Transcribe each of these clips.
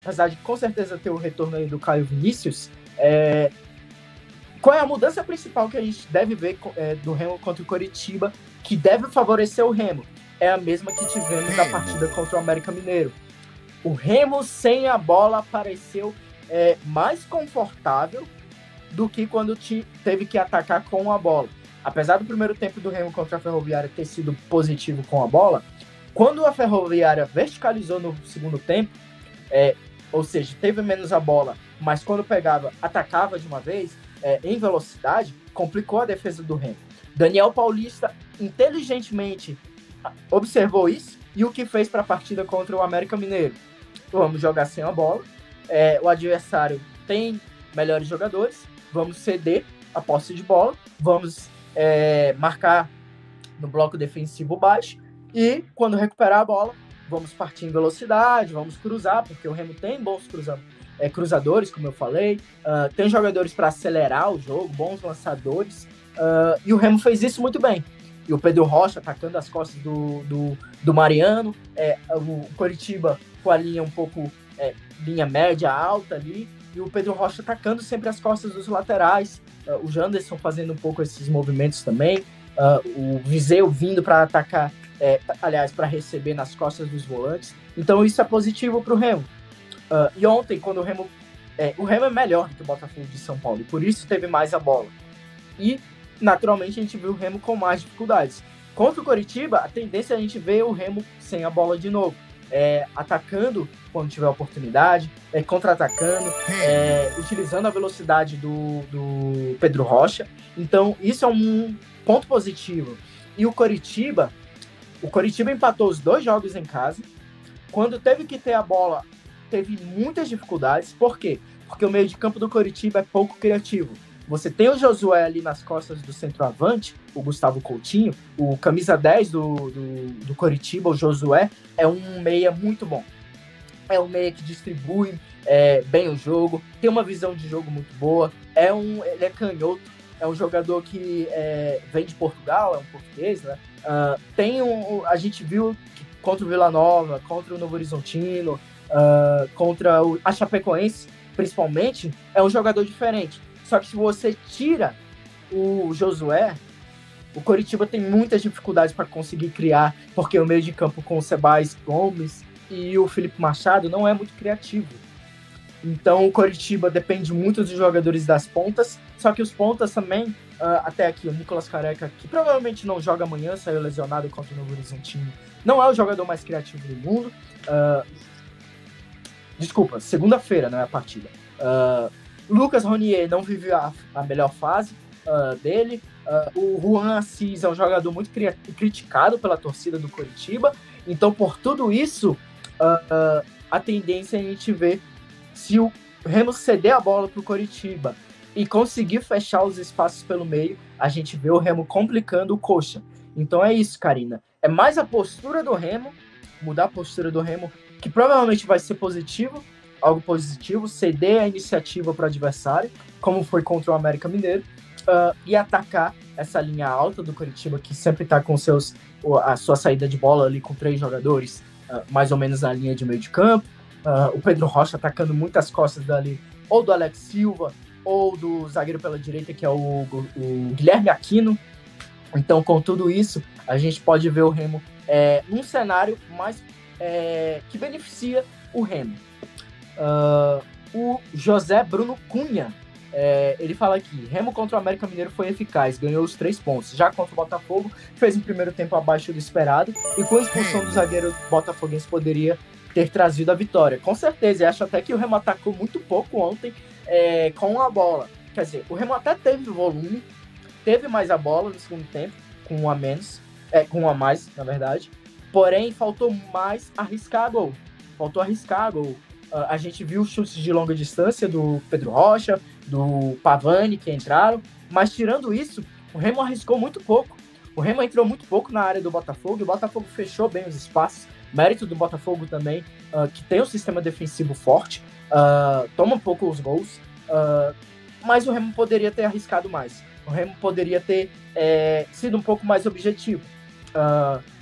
apesar de com certeza ter o retorno aí do Caio Vinícius, qual é a mudança principal que a gente deve ver do Remo contra o Coritiba, que deve favorecer o Remo? É a mesma que tivemos na partida contra o América Mineiro. O Remo sem a bola pareceu mais confortável do que quando teve que atacar com a bola. Apesar do primeiro tempo do Remo contra a Ferroviária ter sido positivo com a bola, quando a Ferroviária verticalizou no segundo tempo, ou seja, teve menos a bola, mas quando pegava, atacava de uma vez, em velocidade, complicou a defesa do Remo. Daniel Paulista inteligentemente observou isso e o que fez para a partida contra o América Mineiro. Vamos jogar sem a bola, o adversário tem melhores jogadores, vamos ceder a posse de bola, vamos marcar no bloco defensivo baixo e quando recuperar a bola, vamos partir em velocidade, vamos cruzar, porque o Remo tem bons cruzadores, como eu falei, tem jogadores para acelerar o jogo, bons lançadores, e o Remo fez isso muito bem. E o Pedro Rocha atacando as costas do Mariano, o Coritiba com a linha um pouco linha média, alta ali, e o Pedro Rocha atacando sempre as costas dos laterais, o Janderson fazendo um pouco esses movimentos também, o Viseu vindo para atacar, aliás, para receber nas costas dos volantes. Então isso é positivo para o Remo. E ontem, quando o Remo é melhor do que o Botafogo de São Paulo, e por isso teve mais a bola. E, naturalmente, a gente viu o Remo com mais dificuldades. Contra o Coritiba, a tendência é a gente ver o Remo sem a bola de novo. Atacando quando tiver oportunidade, contra-atacando, utilizando a velocidade do Pedro Rocha. Então, isso é um ponto positivo. E o Coritiba empatou os 2 jogos em casa. Quando teve que ter a bola, teve muitas dificuldades. Por quê? Porque o meio de campo do Coritiba é pouco criativo. Você tem o Josué ali nas costas do centroavante, o Gustavo Coutinho, o camisa 10 do Coritiba, o Josué, é um meia muito bom. É um meia que distribui bem o jogo, tem uma visão de jogo muito boa, ele é canhoto, é um jogador que vem de Portugal, é um português, né? A gente viu que contra o Vila Nova, contra o Novo Horizontino, contra a Chapecoense, principalmente, é um jogador diferente. Só que se você tira o Josué, o Coritiba tem muitas dificuldades para conseguir criar, porque o meio de campo com o Sebais Gomes e o Felipe Machado não é muito criativo. Então o Coritiba depende muito dos jogadores das pontas, só que os pontas também, até aqui, o Nicolas Careca, que provavelmente não joga amanhã, saiu lesionado contra o Novo Horizontino, não é o jogador mais criativo do mundo. Desculpa, segunda-feira, não é a partida. Lucas Ronier não vive a melhor fase dele. O Juan Assis é um jogador muito criticado pela torcida do Coritiba. Então, por tudo isso, a tendência é a gente ver se o Remo ceder a bola para o Coritiba e conseguir fechar os espaços pelo meio, a gente vê o Remo complicando o Coxa. Então é isso, Karina. É mais a postura do Remo, mudar a postura do Remo, que provavelmente vai ser algo positivo, ceder a iniciativa para o adversário, como foi contra o América Mineiro, e atacar essa linha alta do Coritiba, que sempre está com a sua saída de bola ali com 3 jogadores, mais ou menos na linha de meio de campo. O Pedro Rocha atacando muitas costas dali, ou do Alex Silva, ou do zagueiro pela direita, que é o Guilherme Aquino. Então, com tudo isso, a gente pode ver o Remo num cenário mais que beneficia o Remo. O José Bruno Cunha, ele fala aqui: Remo contra o América Mineiro foi eficaz, ganhou os 3 pontos. Já contra o Botafogo, fez um primeiro tempo abaixo do esperado, e com a expulsão do zagueiro botafoguense poderia ter trazido a vitória. Com certeza, eu acho até que o Remo atacou muito pouco ontem com a bola. Quer dizer, o Remo até teve volume, teve mais a bola no segundo tempo, com um a mais, na verdade, porém faltou mais arriscar a gol. A gente viu chutes de longa distância do Pedro Rocha, do Pavani, que entraram, mas tirando isso, o Remo arriscou muito pouco. O Remo entrou muito pouco na área do Botafogo, e o Botafogo fechou bem os espaços. Mérito do Botafogo também, que tem um sistema defensivo forte, toma um pouco os gols, mas o Remo poderia ter arriscado mais. O Remo poderia ter sido um pouco mais objetivo.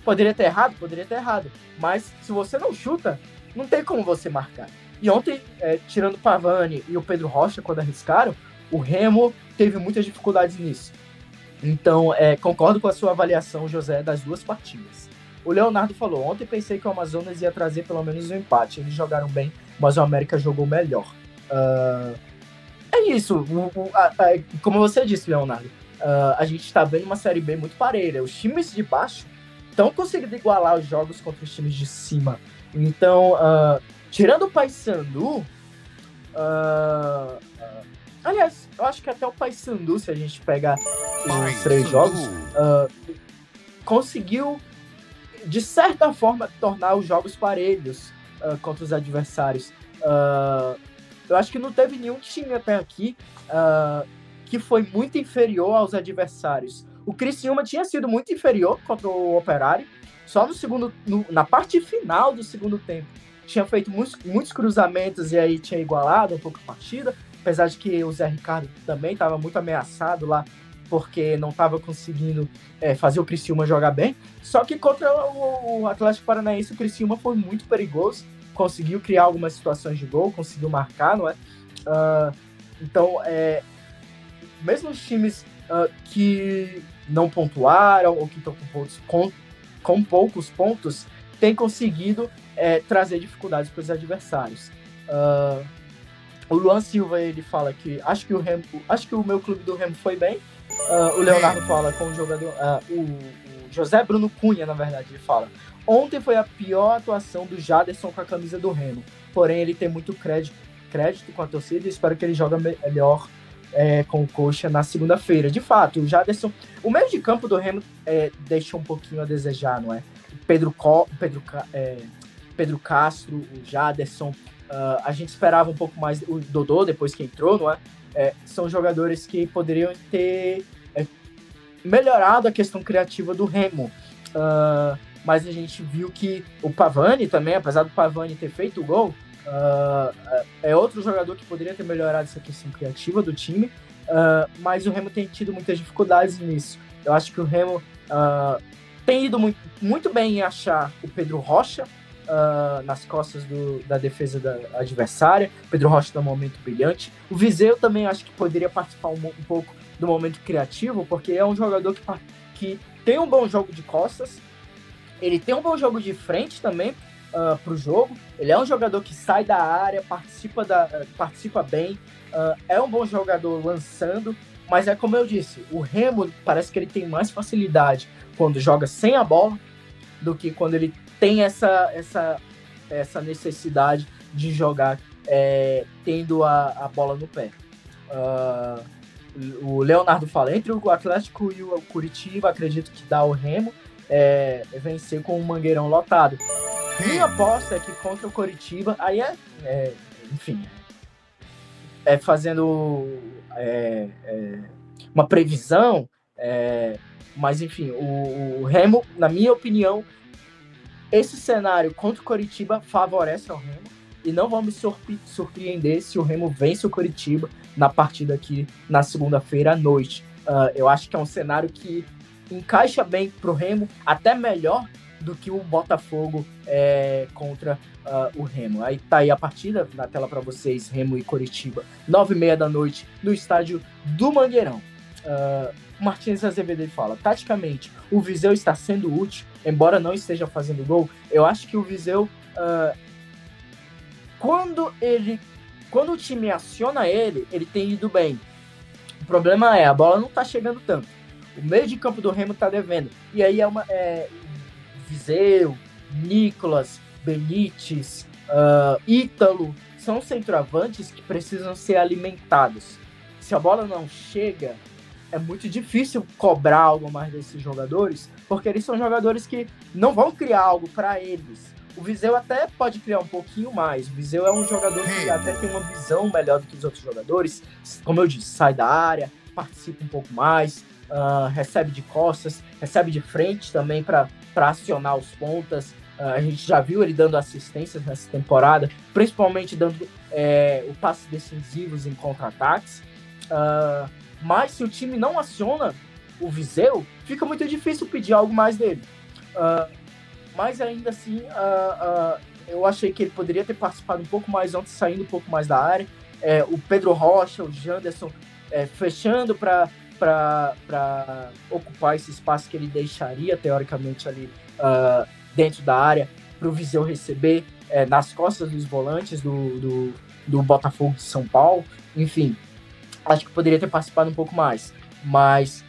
Poderia ter errado, mas se você não chuta, não tem como você marcar. E ontem, tirando o Pavani e o Pedro Rocha, quando arriscaram, o Remo teve muitas dificuldades nisso. Então, concordo com a sua avaliação, José, das duas partidas. O Leonardo falou, ontem pensei que o Amazonas ia trazer pelo menos um empate. Eles jogaram bem, mas o América jogou melhor. É isso. Como você disse, Leonardo, a gente está vendo uma Série B muito parelha. Os times de baixo estão conseguindo igualar os jogos contra os times de cima. Então, tirando o Paysandu, aliás, eu acho que até o Paysandu, se a gente pegar os 3 jogos, conseguiu, de certa forma, tornar os jogos parelhos contra os adversários. Eu acho que não teve nenhum time até aqui que foi muito inferior aos adversários. O Criciúma tinha sido muito inferior contra o Operário, só na parte final do segundo tempo. Tinha feito muitos cruzamentos e aí tinha igualado um pouco a partida, apesar de que o Zé Ricardo também estava muito ameaçado lá, porque não estava conseguindo fazer o Criciúma jogar bem. Só que contra o Atlético Paranaense, o Criciúma foi muito perigoso, conseguiu criar algumas situações de gol, conseguiu marcar, não é? Então, mesmo os times que não pontuaram ou que estão com poucos pontos, têm conseguido trazer dificuldades para os adversários. O Luan Silva, ele fala que acho que o meu clube do Remo foi bem. O Leonardo fala com o jogador, o José Bruno Cunha, na verdade, ele fala: ontem foi a pior atuação do Jaderson com a camisa do Remo, porém ele tem muito crédito com a torcida e espero que ele jogue melhor com o Coxa na segunda-feira. De fato, o Jaderson, o meio de campo do Remo deixa um pouquinho a desejar, não é? Pedro Castro, o Jaderson, a gente esperava um pouco mais o Dodô depois que entrou, não é? São jogadores que poderiam ter melhorado a questão criativa do Remo, mas a gente viu que o Pavani também, apesar do Pavani ter feito o gol, é outro jogador que poderia ter melhorado essa questão criativa do time, mas o Remo tem tido muitas dificuldades nisso. Eu acho que o Remo tem ido muito bem em achar o Pedro Rocha nas costas da defesa da adversária. O Pedro Rocha está num momento brilhante. O Viseu também acho que poderia participar um pouco do momento criativo, porque é um jogador que tem um bom jogo de costas, ele tem um bom jogo de frente também para o jogo, ele é um jogador que sai da área, participa bem, é um bom jogador lançando, mas é como eu disse, o Remo parece que ele tem mais facilidade quando joga sem a bola do que quando ele tem essa necessidade de jogar tendo a bola no pé. O Leonardo fala, entre o Atlético e o Curitiba, acredito que dá o Remo vencer com o Mangueirão lotado. Minha aposta é que contra o Curitiba, aí enfim, fazendo uma previsão, mas enfim, o Remo, na minha opinião, esse cenário contra o Coritiba favorece ao Remo e não vou me surpreender se o Remo vence o Coritiba na partida aqui na segunda-feira à noite. Eu acho que é um cenário que encaixa bem pro Remo, até melhor do que o Botafogo contra o Remo. Aí tá aí a partida na tela para vocês, Remo e Coritiba, 9h30 da noite, no estádio do Mangueirão. Martins Azevedo fala, taticamente, o Viseu está sendo útil, embora não esteja fazendo gol. Eu acho que o Viseu, quando o time aciona ele tem ido bem. O problema a bola não está chegando tanto. O meio de campo do Remo está devendo. E aí Viseu, Nicolas, Benítez, Ítalo, são centroavantes que precisam ser alimentados. Se a bola não chega, é muito difícil cobrar algo mais desses jogadores, porque eles são jogadores que não vão criar algo para eles. O Viseu até pode criar um pouquinho mais. O Viseu é um jogador que até tem uma visão melhor do que os outros jogadores. Como eu disse, sai da área, participa um pouco mais, recebe de costas, recebe de frente também para acionar os pontas. A gente já viu ele dando assistências nessa temporada, principalmente dando passes decisivos em contra-ataques. Mas se o time não aciona o Viseu, fica muito difícil pedir algo mais dele. Mas ainda assim, eu achei que ele poderia ter participado um pouco mais ontem, saindo um pouco mais da área. O Pedro Rocha, o Janderson fechando para ocupar esse espaço que ele deixaria, teoricamente, ali dentro da área, para o Viseu receber nas costas dos volantes do Botafogo de São Paulo. Enfim, acho que poderia ter participado um pouco mais. Mas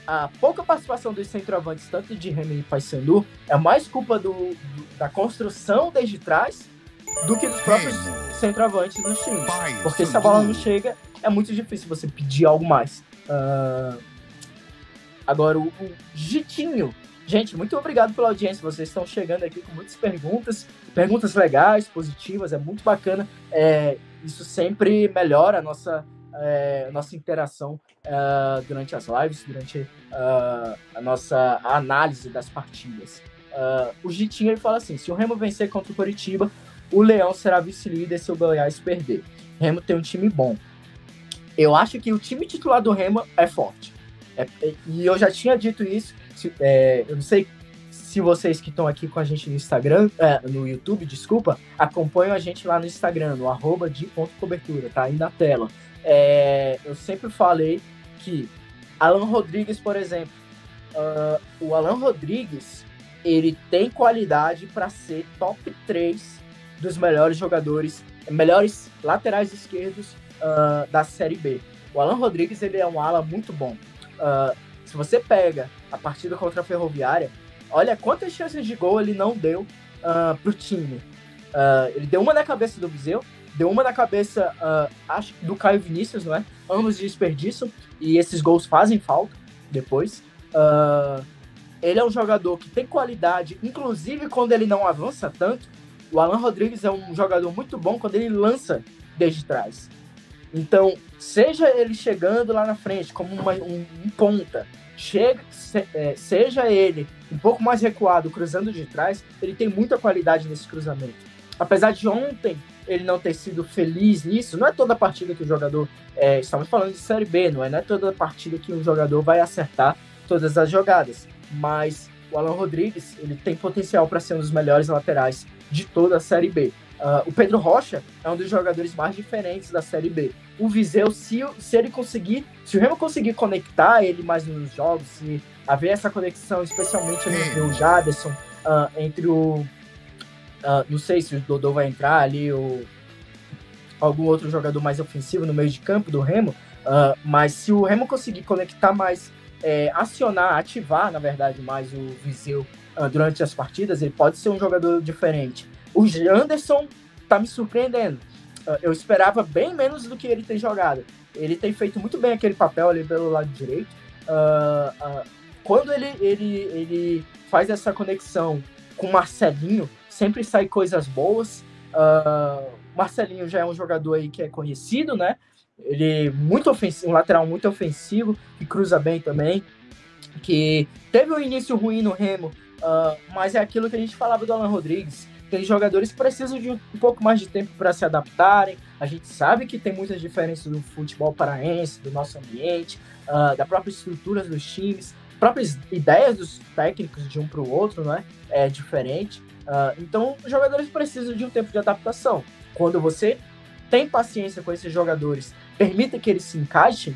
a pouca participação dos centroavantes, tanto de Remo e Paysandu, é mais culpa da construção desde trás do que dos próprios centroavantes dos times. Porque se a bola não chega, é muito difícil você pedir algo mais. Agora, o Gitinho. Gente, muito obrigado pela audiência. Vocês estão chegando aqui com muitas perguntas legais, positivas, é muito bacana. Isso sempre melhora a nossa interação durante as lives, durante a nossa análise das partidas. O Gitinho ele fala assim: se o Remo vencer contra o Coritiba, o Leão será vice-líder se o Goiás perder. Remo tem um time bom. Eu acho que o time titular do Remo é forte. E eu já tinha dito isso. Eu não sei se vocês que estão aqui com a gente no Instagram, no YouTube, desculpa, acompanham a gente lá no Instagram, no @de.cobertura, tá aí na tela. Eu sempre falei que Alan Rodrigues, por exemplo, o Alan Rodrigues, ele tem qualidade para ser top 3 dos melhores jogadores, melhores laterais esquerdos da Série B. O Alan Rodrigues, ele é um ala muito bom. Se você pega a partida contra a Ferroviária, olha quantas chances de gol ele não deu pro time. Ele deu uma na cabeça do Viseu, deu uma na cabeça, acho, do Caio Vinícius, não é? Ambos de desperdício, e esses gols fazem falta depois. Ele é um jogador que tem qualidade, inclusive quando ele não avança tanto. O Alan Rodrigues é um jogador muito bom quando ele lança desde trás. Então, seja ele chegando lá na frente como um ponta, seja ele um pouco mais recuado, cruzando de trás, ele tem muita qualidade nesse cruzamento. Apesar de ontem ele não ter sido feliz nisso, não é toda partida que o jogador... estamos falando de Série B, não é toda partida que um jogador vai acertar todas as jogadas. Mas o Alan Rodrigues, ele tem potencial para ser um dos melhores laterais de toda a Série B. O Pedro Rocha é um dos jogadores mais diferentes da Série B. O Viseu, se o Remo conseguir conectar ele mais nos jogos, se haver essa conexão, especialmente entre o Jadson, entre o... não sei se o Dodô vai entrar ali, ou algum outro jogador mais ofensivo no meio de campo do Remo, mas se o Remo conseguir conectar mais, ativar, na verdade, mais o Viseu durante as partidas, ele pode ser um jogador diferente. O Janderson tá me surpreendendo. Eu esperava bem menos do que ele tem jogado. Ele tem feito muito bem aquele papel ali pelo lado direito. Quando ele faz essa conexão com o Marcelinho, sempre sai coisas boas. Marcelinho já é um jogador aí que é conhecido, né? Ele é muito ofensivo, um lateral muito ofensivo, que cruza bem também, que teve um início ruim no Remo, mas é aquilo que a gente falava do Alan Rodrigues. Tem jogadores que precisam de um pouco mais de tempo para se adaptarem. A gente sabe que tem muitas diferenças do futebol paraense, do nosso ambiente, da própria estrutura dos times, próprias ideias dos técnicos de um para o outro, né? É diferente. Então, os jogadores precisam de um tempo de adaptação. Quando você tem paciência com esses jogadores, permita que eles se encaixem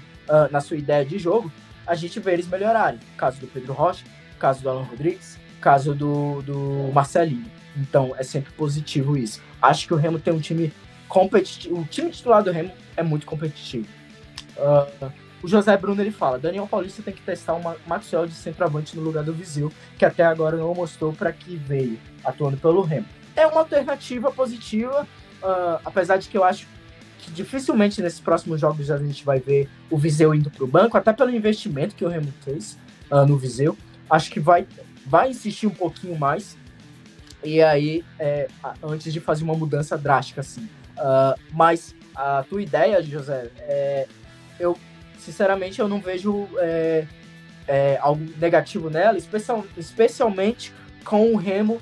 na sua ideia de jogo, a gente vê eles melhorarem. Caso do Pedro Rocha, caso do Alan Rodrigues, caso do Marcelinho. Então, é sempre positivo isso. Acho que o Remo tem um time competitivo. O time titular do Remo é muito competitivo. O José Bruno, ele fala: Daniel Paulista tem que testar uma Maxwell de centroavante no lugar do Viseu, que até agora não mostrou para que veio, atuando pelo Remo. É uma alternativa positiva, apesar de que eu acho que dificilmente nesses próximos jogos a gente vai ver o Viseu indo para o banco, até pelo investimento que o Remo fez no Viseu. Acho que vai insistir um pouquinho mais. E aí, antes de fazer uma mudança drástica, assim. Mas a tua ideia, José, sinceramente, eu não vejo algo negativo nela, especialmente com o Remo,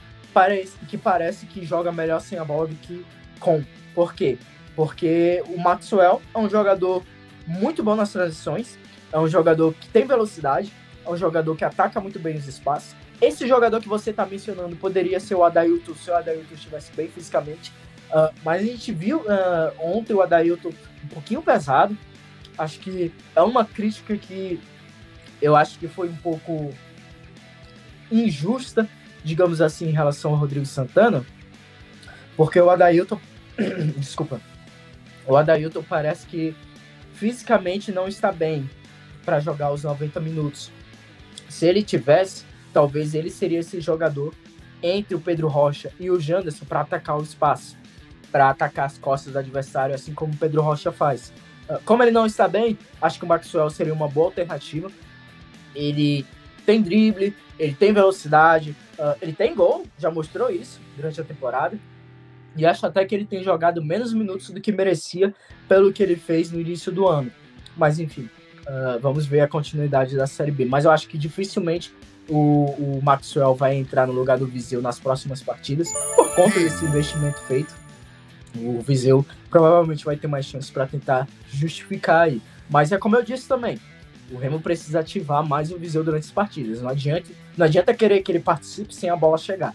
que parece que joga melhor sem a bola do que com. Por quê? Porque o Maxwell é um jogador muito bom nas transições, é um jogador que tem velocidade, é um jogador que ataca muito bem os espaços, esse jogador que você está mencionando poderia ser o Adailton se o Adailton estivesse bem fisicamente. Mas a gente viu ontem o Adailton um pouquinho pesado. Acho que é uma crítica que eu acho que foi um pouco injusta, digamos assim, em relação ao Rodrigo Santana, porque o Adailton desculpa, o Adailton parece que fisicamente não está bem para jogar os 90 minutos. Se ele tivesse, talvez ele seria esse jogador entre o Pedro Rocha e o Janderson para atacar o espaço, para atacar as costas do adversário, assim como o Pedro Rocha faz. Como ele não está bem, acho que o Maxwell seria uma boa alternativa. Ele tem drible, ele tem velocidade, ele tem gol, já mostrou isso durante a temporada. E acho até que ele tem jogado menos minutos do que merecia pelo que ele fez no início do ano. Mas enfim, vamos ver a continuidade da Série B. Mas eu acho que dificilmente o Maxwell vai entrar no lugar do Viseu nas próximas partidas, por conta desse investimento feito. O Viseu provavelmente vai ter mais chances para tentar justificar aí. Mas é como eu disse também, o Remo precisa ativar mais o Viseu durante as partidas. Não adianta querer que ele participe sem a bola chegar.